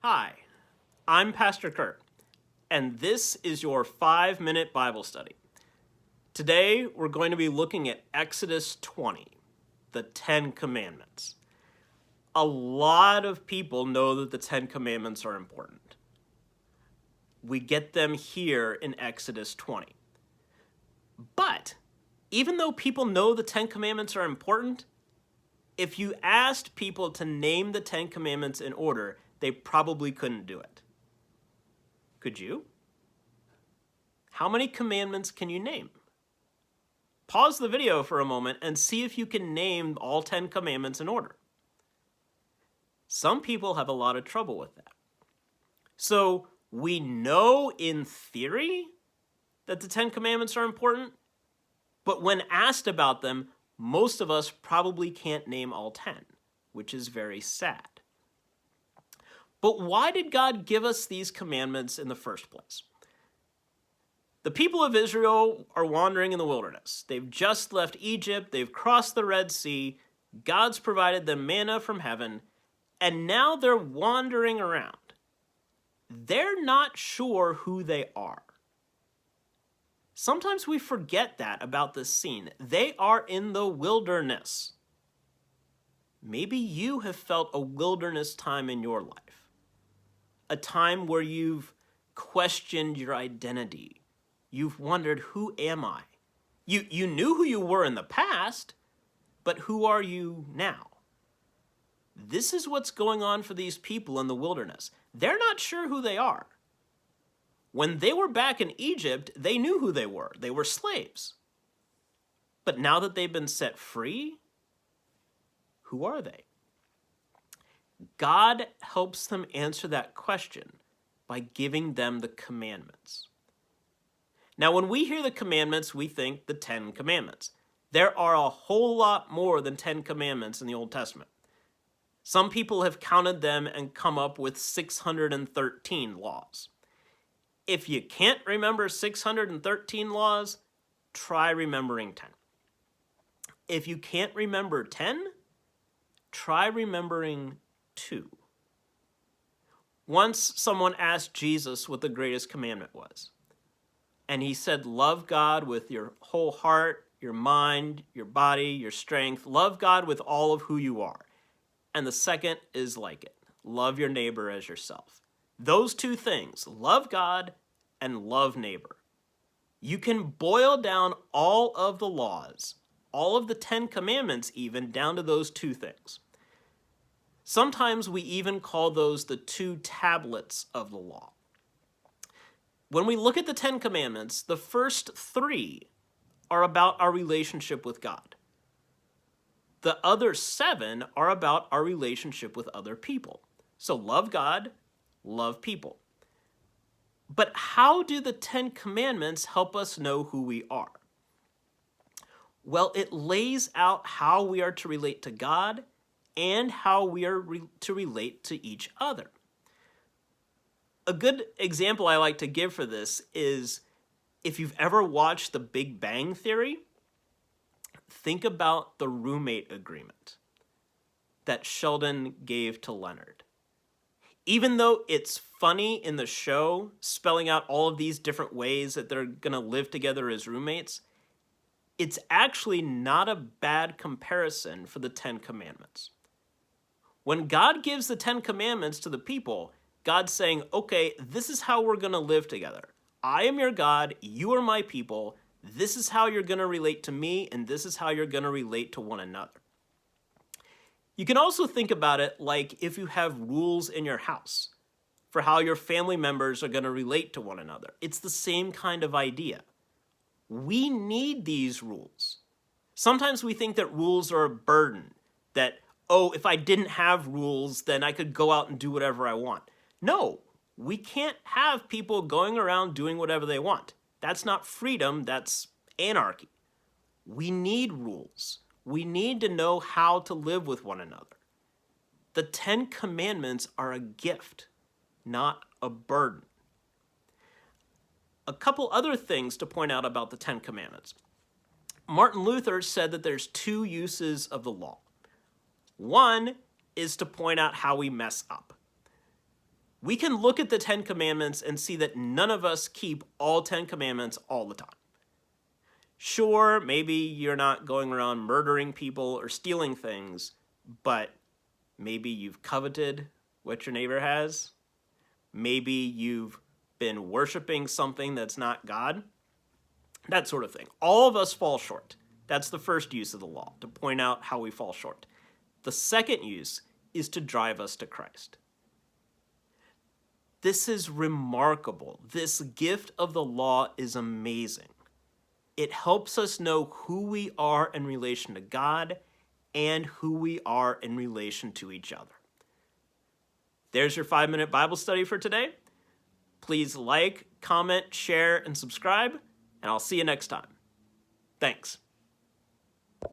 Hi, I'm Pastor Kurt, and this is your 5-minute Bible study. Today, we're going to be looking at Exodus 20, the Ten Commandments. A lot of people know that the Ten Commandments are important. We get them here in Exodus 20. But even though people know the Ten Commandments are important, if you asked people to name the Ten Commandments in order, they probably couldn't do it. Could you? How many commandments can you name? Pause the video for a moment and see if you can name all 10 commandments in order. Some people have a lot of trouble with that. So we know in theory that the 10 commandments are important, but when asked about them, most of us probably can't name all 10, which is very sad. But why did God give us these commandments in the first place? The people of Israel are wandering in the wilderness. They've just left Egypt, they've crossed the Red Sea, God's provided them manna from heaven, and now they're wandering around. They're not sure who they are. Sometimes we forget that about this scene. They are in the wilderness. Maybe you have felt a wilderness time in your life. A time where you've questioned your identity. You've wondered, who am I? You knew who you were in the past, but who are you now? This is what's going on for these people in the wilderness. They're not sure who they are. When they were back in Egypt, they knew who they were. They were slaves. But now that they've been set free, who are they? God helps them answer that question by giving them the commandments. Now, when we hear the commandments, we think the 10 commandments. There are a whole lot more than 10 commandments in the Old Testament. Some people have counted them and come up with 613 laws. If you can't remember 613 laws, try remembering 10. If you can't remember 10, try remembering 2. Once someone asked Jesus what the greatest commandment was. And he said, love God with your whole heart, your mind, your body, your strength. Love God with all of who you are. And the second is like it. Love your neighbor as yourself. Those two things, love God and love neighbor. You can boil down all of the laws, all of the 10 commandments even, down to those two things. Sometimes we even call those the 2 tablets of the law. When we look at the 10 commandments, the first 3 are about our relationship with God. The other 7 are about our relationship with other people. So love God, love people. But how do the 10 commandments help us know who we are? Well, it lays out how we are to relate to God and how we are to relate to each other. A good example I like to give for this is if you've ever watched The Big Bang Theory, think about the roommate agreement that Sheldon gave to Leonard. Even though it's funny in the show, spelling out all of these different ways that they're going to live together as roommates, it's actually not a bad comparison for the 10 Commandments. When God gives the 10 Commandments to the people, God's saying, okay, this is how we're going to live together. I am your God, you are my people, this is how you're going to relate to me, and this is how you're going to relate to one another. You can also think about it like if you have rules in your house for how your family members are going to relate to one another. It's the same kind of idea. We need these rules. Sometimes we think that rules are a burden, that, oh, if I didn't have rules, then I could go out and do whatever I want. No, we can't have people going around doing whatever they want. That's not freedom, that's anarchy. We need rules. We need to know how to live with one another. The 10 Commandments are a gift, not a burden. A couple other things to point out about the 10 Commandments. Martin Luther said that there's 2 uses of the law. One is to point out how we mess up. We can look at the 10 Commandments and see that none of us keep all 10 Commandments all the time. Sure, maybe you're not going around murdering people or stealing things, but maybe you've coveted what your neighbor has. Maybe you've been worshiping something that's not God. That sort of thing. All of us fall short. That's the first use of the law, to point out how we fall short. The second use is to drive us to Christ. This is remarkable. This gift of the law is amazing. It helps us know who we are in relation to God and who we are in relation to each other. There's your 5-minute Bible study for today. Please like, comment, share, and subscribe, and I'll see you next time. Thanks.